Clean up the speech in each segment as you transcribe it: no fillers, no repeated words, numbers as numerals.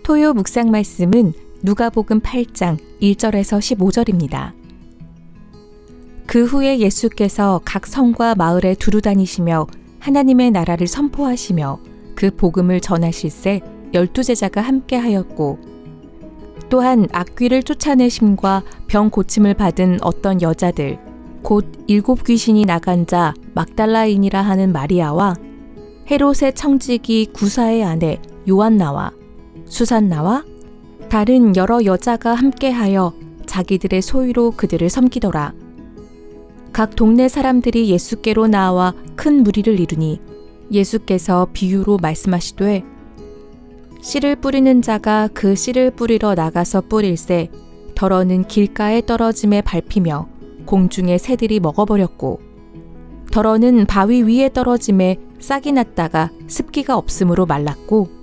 토요 묵상 말씀은 누가복음 8장 1절에서 15절입니다. 그 후에 예수께서 각 성과 마을에 두루 다니시며 하나님의 나라를 선포하시며 그 복음을 전하실새 12제자가 함께하였고, 또한 악귀를 쫓아내심과 병 고침을 받은 어떤 여자들 곧 7 귀신이 나간 자 막달라인이라 하는 마리아와 헤롯의 청지기 구사의 아내 요한나와 수산나와 다른 여러 여자가 함께하여 자기들의 소유로 그들을 섬기더라. 각 동네 사람들이 예수께로 나와 큰 무리를 이루니 예수께서 비유로 말씀하시되, 씨를 뿌리는 자가 그 씨를 뿌리러 나가서 뿌릴새 덜어는 길가에 떨어짐에 밟히며 공중의 새들이 먹어버렸고, 덜어는 바위 위에 떨어짐에 싹이 났다가 습기가 없으므로 말랐고,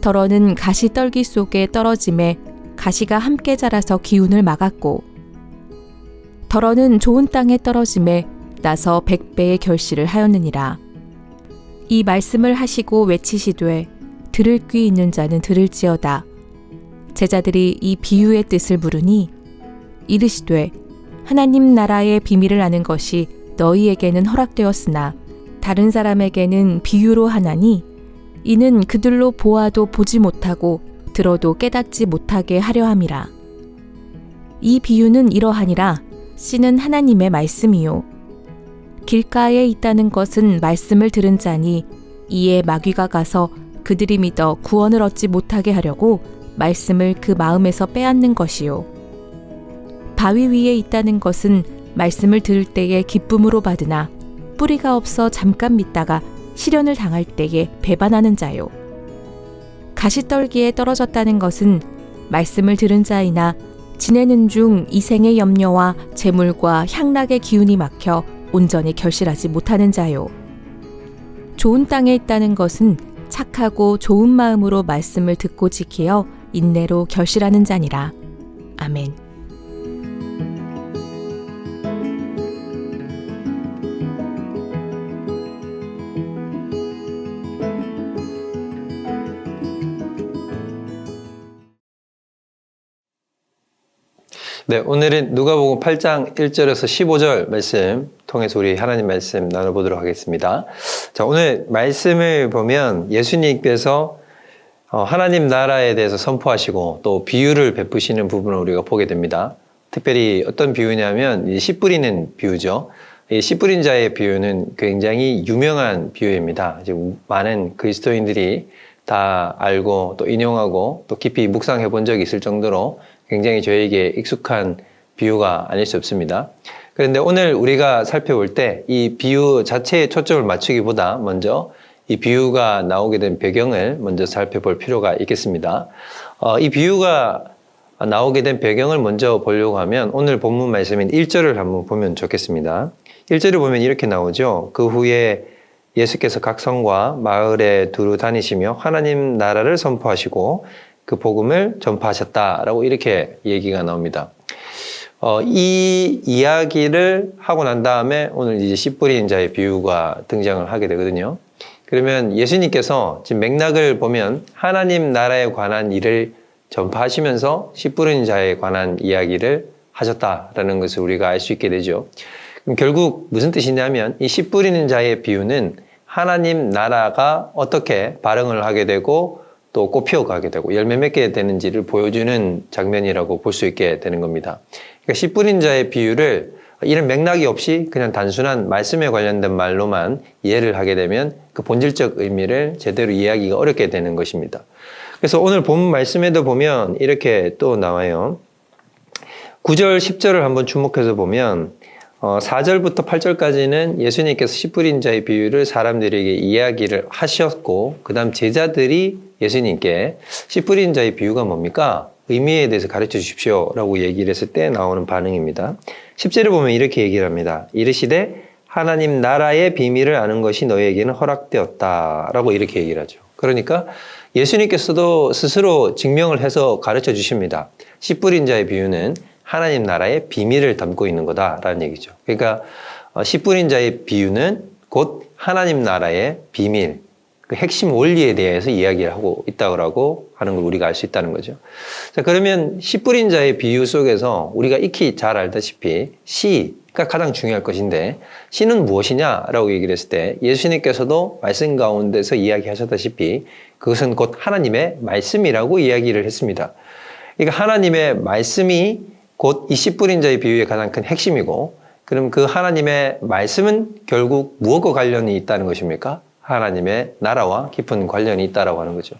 덜어는 가시떨기 속에 떨어짐에 가시가 함께 자라서 기운을 막았고, 덜어는 좋은 땅에 떨어짐에 나서 100배의 결실을 하였느니라. 이 말씀을 하시고 외치시되 들을 귀 있는 자는 들을지어다. 제자들이 이 비유의 뜻을 물으니 이르시되, 하나님 나라의 비밀을 아는 것이 너희에게는 허락되었으나 다른 사람에게는 비유로 하나니, 이는 그들로 보아도 보지 못하고 들어도 깨닫지 못하게 하려 함이라. 이 비유는 이러하니라. 씨는 하나님의 말씀이요 길가에 있다는 것은 말씀을 들은 자니, 이에 마귀가 가서 그들이 믿어 구원을 얻지 못하게 하려고 말씀을 그 마음에서 빼앗는 것이요 바위 위에 있다는 것은 말씀을 들을 때에 기쁨으로 받으나 뿌리가 없어 잠깐 믿다가 시련을 당할 때에 배반하는 자요 가시떨기에 떨어졌다는 것은 말씀을 들은 자이나 지내는 중 이생의 염려와 재물과 향락의 기운이 막혀 온전히 결실하지 못하는 자요. 좋은 땅에 있다는 것은 착하고 좋은 마음으로 말씀을 듣고 지키어 인내로 결실하는 자니라. 아멘. 네, 오늘은 누가복음 8장 1절에서 15절 말씀 통해서 우리 하나님 말씀 나눠보도록 하겠습니다. 자, 오늘 말씀을 보면 예수님께서 하나님 나라에 대해서 선포하시고 또 비유를 베푸시는 부분을 우리가 보게 됩니다. 특별히 어떤 비유냐면 씨 뿌리는 비유죠. 이 씨 뿌린 자의 비유는 굉장히 유명한 비유입니다. 이제 많은 그리스도인들이 다 알고 또 인용하고 또 깊이 묵상해 본 적이 있을 정도로 굉장히 저에게 익숙한 비유가 아닐 수 없습니다. 그런데 오늘 우리가 살펴볼 때 이 비유 자체에 초점을 맞추기보다 먼저 이 비유가 나오게 된 배경을 먼저 살펴볼 필요가 있겠습니다. 이 비유가 나오게 된 배경을 먼저 보려고 하면 오늘 본문 말씀인 1절을 한번 보면 좋겠습니다. 1절을 보면 이렇게 나오죠. 그 후에 예수께서 각 성과 마을에 두루 다니시며 하나님 나라를 선포하시고 그 복음을 전파하셨다라고 이렇게 얘기가 나옵니다. 이 이야기를 하고 난 다음에 오늘 이제 씨 뿌린 자의 비유가 등장을 하게 되거든요. 그러면 예수님께서 지금 맥락을 보면 하나님 나라에 관한 일을 전파하시면서 씨 뿌린 자에 관한 이야기를 하셨다라는 것을 우리가 알 수 있게 되죠. 그럼 결국 무슨 뜻이냐면 이 씨 뿌리는 자의 비유는 하나님 나라가 어떻게 발흥을 하게 되고 또 꽃피어가게 되고 열매 맺게 되는지를 보여주는 장면이라고 볼 수 있게 되는 겁니다. 그러니까 씨 뿌린 자의 비유를 이런 맥락이 없이 그냥 단순한 말씀에 관련된 말로만 이해를 하게 되면 그 본질적 의미를 제대로 이해하기가 어렵게 되는 것입니다. 그래서 오늘 본 말씀에도 보면 이렇게 또 나와요. 9절, 10절을 한번 주목해서 보면 4절부터 8절까지는 예수님께서 씨 뿌린 자의 비유를 사람들에게 이야기를 하셨고, 그 다음 제자들이 예수님께 씨 뿌린 자의 비유가 뭡니까? 의미에 대해서 가르쳐 주십시오 라고 얘기를 했을 때 나오는 반응입니다. 10절을 보면 이렇게 얘기를 합니다. 이르시되 하나님 나라의 비밀을 아는 것이 너희에게는 허락되었다 라고 이렇게 얘기를 하죠. 그러니까 예수님께서도 스스로 증명을 해서 가르쳐 주십니다. 씨 뿌린 자의 비유는 하나님 나라의 비밀을 담고 있는 거다라는 얘기죠. 그러니까 씨 뿌린 자의 비유는 곧 하나님 나라의 비밀, 그 핵심 원리에 대해서 이야기를 하고 있다고 하는 걸 우리가 알 수 있다는 거죠. 자, 그러면 씨 뿌린 자의 비유 속에서 우리가 익히 잘 알다시피 씨가 가장 중요할 것인데 씨는 무엇이냐라고 얘기를 했을 때 예수님께서도 말씀 가운데서 이야기하셨다시피 그것은 곧 하나님의 말씀이라고 이야기를 했습니다. 그러니까 하나님의 말씀이 곧 이 씨 뿌린 자의 비유의 가장 큰 핵심이고 그럼 그 하나님의 말씀은 결국 무엇과 관련이 있다는 것입니까? 하나님의 나라와 깊은 관련이 있다라고 하는 거죠.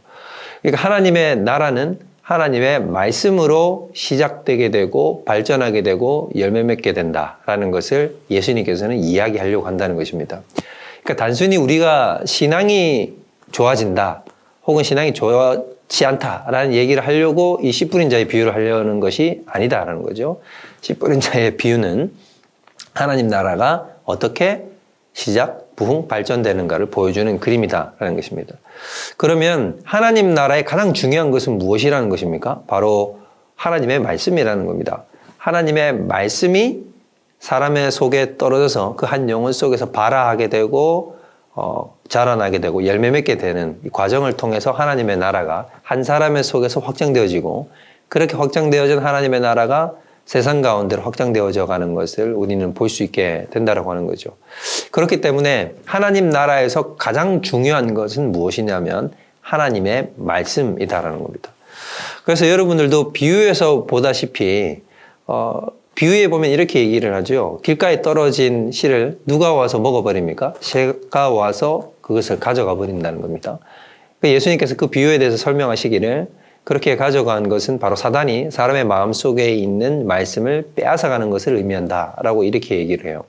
그러니까 하나님의 나라는 하나님의 말씀으로 시작되게 되고 발전하게 되고 열매 맺게 된다라는 것을 예수님께서는 이야기하려고 한다는 것입니다. 그러니까 단순히 우리가 신앙이 좋아진다 혹은 신앙이 좋지 않다라는 얘기를 하려고 이 씨 뿌린 자의 비유를 하려는 것이 아니다라는 거죠. 씨 뿌린 자의 비유는 하나님 나라가 어떻게 시작, 부흥, 발전되는가를 보여주는 그림이다라는 것입니다. 그러면 하나님 나라의 가장 중요한 것은 무엇이라는 것입니까? 바로 하나님의 말씀이라는 겁니다. 하나님의 말씀이 사람의 속에 떨어져서 그 한 영혼 속에서 발화하게 되고 자라나게 되고 열매 맺게 되는 이 과정을 통해서 하나님의 나라가 한 사람의 속에서 확장되어지고 그렇게 확장되어진 하나님의 나라가 세상 가운데로 확장되어져 가는 것을 우리는 볼 수 있게 된다고 하는 거죠. 그렇기 때문에 하나님 나라에서 가장 중요한 것은 무엇이냐면 하나님의 말씀이다라는 겁니다. 그래서 여러분들도 비유에서 보다시피 비유에 보면 이렇게 얘기를 하죠. 길가에 떨어진 씨를 누가 와서 먹어버립니까? 새가 와서 그것을 가져가 버린다는 겁니다. 예수님께서 그 비유에 대해서 설명하시기를 그렇게 가져간 것은 바로 사단이 사람의 마음속에 있는 말씀을 빼앗아가는 것을 의미한다라고 이렇게 얘기를 해요.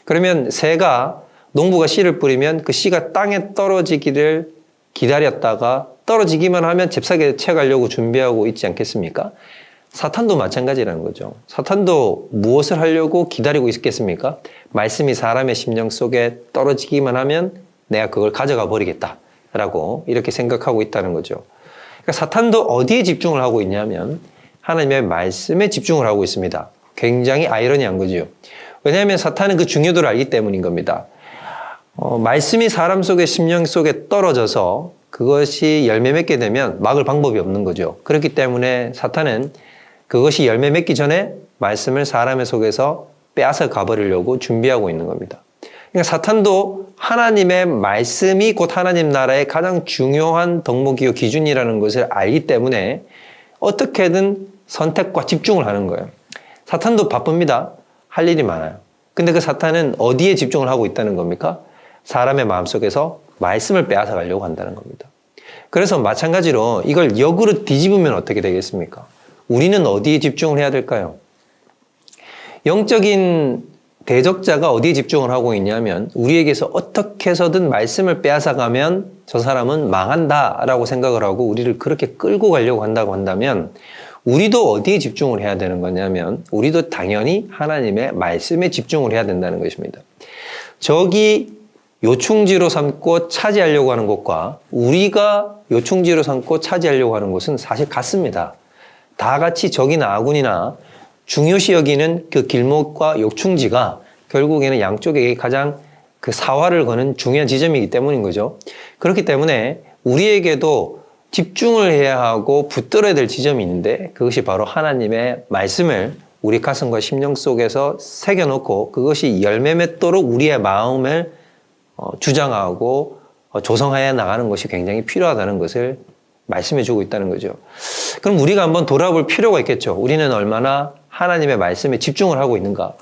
그러면 새가 농부가 씨를 뿌리면 그 씨가 땅에 떨어지기를 기다렸다가 떨어지기만 하면 잽싸게 채가려고 준비하고 있지 않겠습니까? 사탄도 마찬가지라는 거죠. 사탄도 무엇을 하려고 기다리고 있겠습니까? 말씀이 사람의 심령 속에 떨어지기만 하면 내가 그걸 가져가 버리겠다라고 이렇게 생각하고 있다는 거죠. 그러니까 사탄도 어디에 집중을 하고 있냐면 하나님의 말씀에 집중을 하고 있습니다. 굉장히 아이러니한 거죠. 왜냐하면 사탄은 그 중요도를 알기 때문인 겁니다. 말씀이 사람 속에 심령 속에 떨어져서 그것이 열매 맺게 되면 막을 방법이 없는 거죠. 그렇기 때문에 사탄은 그것이 열매 맺기 전에 말씀을 사람의 속에서 빼앗아 가버리려고 준비하고 있는 겁니다. 그러니까 사탄도 하나님의 말씀이 곧 하나님 나라의 가장 중요한 덕목이요 기준이라는 것을 알기 때문에 어떻게든 선택과 집중을 하는 거예요. 사탄도 바쁩니다. 할 일이 많아요. 근데 그 사탄은 어디에 집중을 하고 있다는 겁니까? 사람의 마음속에서 말씀을 빼앗아 가려고 한다는 겁니다. 그래서 마찬가지로 이걸 역으로 뒤집으면 어떻게 되겠습니까? 우리는 어디에 집중을 해야 될까요? 영적인 대적자가 어디에 집중을 하고 있냐면 우리에게서 어떻게 해서든 말씀을 빼앗아가면 저 사람은 망한다라고 생각을 하고 우리를 그렇게 끌고 가려고 한다고 한다면 우리도 어디에 집중을 해야 되는 거냐면 우리도 당연히 하나님의 말씀에 집중을 해야 된다는 것입니다. 적이 요충지로 삼고 차지하려고 하는 것과 우리가 요충지로 삼고 차지하려고 하는 것은 사실 같습니다. 다 같이 적이나 아군이나 중요시 여기는 그 길목과 요충지가 결국에는 양쪽에게 가장 그 사활을 거는 중요한 지점이기 때문인 거죠. 그렇기 때문에 우리에게도 집중을 해야 하고 붙들어야 될 지점이 있는데 그것이 바로 하나님의 말씀을 우리 가슴과 심령 속에서 새겨놓고 그것이 열매 맺도록 우리의 마음을 주장하고 조성하여 나가는 것이 굉장히 필요하다는 것을 말씀해주고 있다는 거죠. 그럼 우리가 한번 돌아볼 필요가 있겠죠. 우리는 얼마나 하나님의 말씀에 집중을 하고 있는가.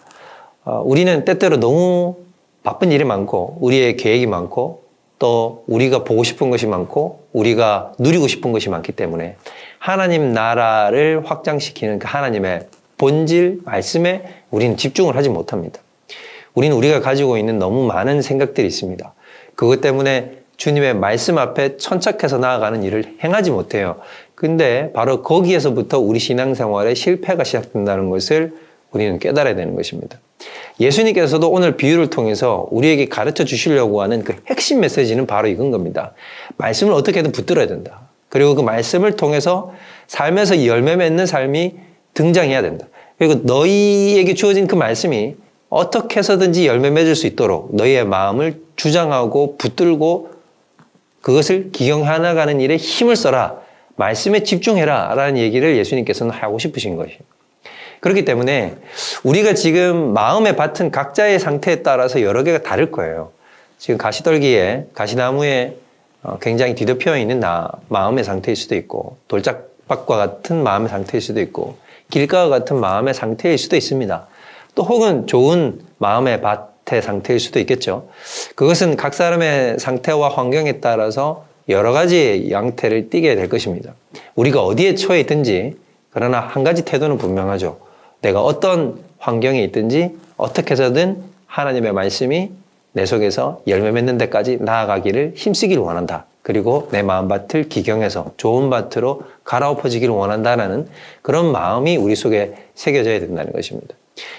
우리는 때때로 너무 바쁜 일이 많고 우리의 계획이 많고 또 우리가 보고 싶은 것이 많고 우리가 누리고 싶은 것이 많기 때문에 하나님 나라를 확장시키는 그 하나님의 본질 말씀에 우리는 집중을 하지 못합니다. 우리는 우리가 가지고 있는 너무 많은 생각들이 있습니다. 그것 때문에 주님의 말씀 앞에 천착해서 나아가는 일을 행하지 못해요. 근데 바로 거기에서부터 우리 신앙생활의 실패가 시작된다는 것을 우리는 깨달아야 되는 것입니다. 예수님께서도 오늘 비유를 통해서 우리에게 가르쳐 주시려고 하는 그 핵심 메시지는 바로 이건 겁니다. 말씀을 어떻게든 붙들어야 된다. 그리고 그 말씀을 통해서 삶에서 열매 맺는 삶이 등장해야 된다. 그리고 너희에게 주어진 그 말씀이 어떻게 해서든지 열매 맺을 수 있도록 너희의 마음을 주장하고 붙들고 그것을 기경해 나가는 일에 힘을 써라. 말씀에 집중해라. 라는 얘기를 예수님께서는 하고 싶으신 것이에요. 그렇기 때문에 우리가 지금 마음의 밭은 각자의 상태에 따라서 여러 개가 다를 거예요. 지금 가시떨기에, 가시나무에 굉장히 뒤덮여 있는 마음의 상태일 수도 있고, 돌짝밭과 같은 마음의 상태일 수도 있고, 길가와 같은 마음의 상태일 수도 있습니다. 또 혹은 좋은 마음의 밭의 상태일 수도 있겠죠. 그것은 각 사람의 상태와 환경에 따라서 여러 가지 양태를 띠게 될 것입니다. 우리가 어디에 처해 있든지, 그러나 한 가지 태도는 분명하죠. 내가 어떤 환경에 있든지 어떻게 해서든 하나님의 말씀이 내 속에서 열매 맺는 데까지 나아가기를 힘쓰기를 원한다. 그리고 내 마음밭을 기경해서 좋은 밭으로 갈아엎어지기를 원한다는 그런 마음이 우리 속에 새겨져야 된다는 것입니다.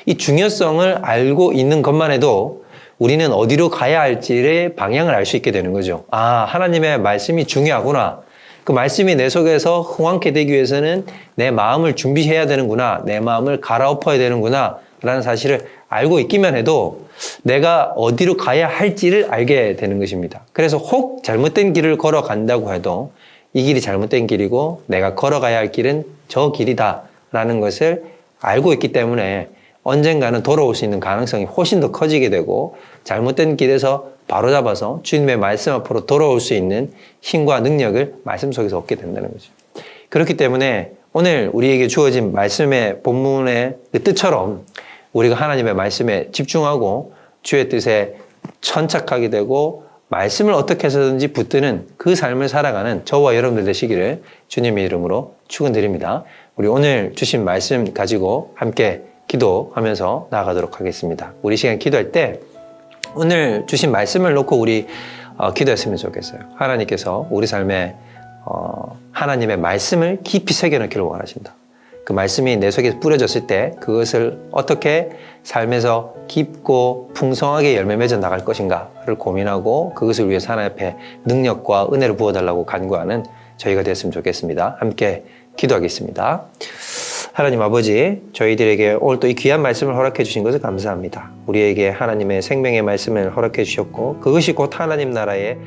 이 중요성을 알고 있는 것만 해도 우리는 어디로 가야 할지의 방향을 알 수 있게 되는 거죠. 아, 하나님의 말씀이 중요하구나. 그 말씀이 내 속에서 흥황케 되기 위해서는 내 마음을 준비해야 되는구나. 내 마음을 갈아엎어야 되는구나. 라는 사실을 알고 있기만 해도 내가 어디로 가야 할지를 알게 되는 것입니다. 그래서 혹 잘못된 길을 걸어간다고 해도 이 길이 잘못된 길이고 내가 걸어가야 할 길은 저 길이다. 라는 것을 알고 있기 때문에 언젠가는 돌아올 수 있는 가능성이 훨씬 더 커지게 되고 잘못된 길에서 바로잡아서 주님의 말씀 앞으로 돌아올 수 있는 힘과 능력을 말씀 속에서 얻게 된다는 거죠. 그렇기 때문에 오늘 우리에게 주어진 말씀의 본문의 그 뜻처럼 우리가 하나님의 말씀에 집중하고 주의 뜻에 천착하게 되고 말씀을 어떻게 해서든지 붙드는 그 삶을 살아가는 저와 여러분들 되시기를 주님의 이름으로 축원드립니다. 우리 오늘 주신 말씀 가지고 함께 기도하면서 나아가도록 하겠습니다. 우리 시간 기도할 때 오늘 주신 말씀을 놓고 우리 기도했으면 좋겠어요. 하나님께서 우리 삶에 하나님의 말씀을 깊이 새겨넣기를 원하신다. 그 말씀이 내 속에 뿌려졌을 때 그것을 어떻게 삶에서 깊고 풍성하게 열매 맺어 나갈 것인가를 고민하고 그것을 위해서 하나님 앞에 능력과 은혜를 부어달라고 간구하는 저희가 됐으면 좋겠습니다. 함께 기도하겠습니다. 하나님 아버지, 저희들에게 오늘 또 이 귀한 말씀을 허락해 주신 것을 감사합니다. 우리에게 하나님의 생명의 말씀을 허락해 주셨고 그것이 곧 하나님 나라의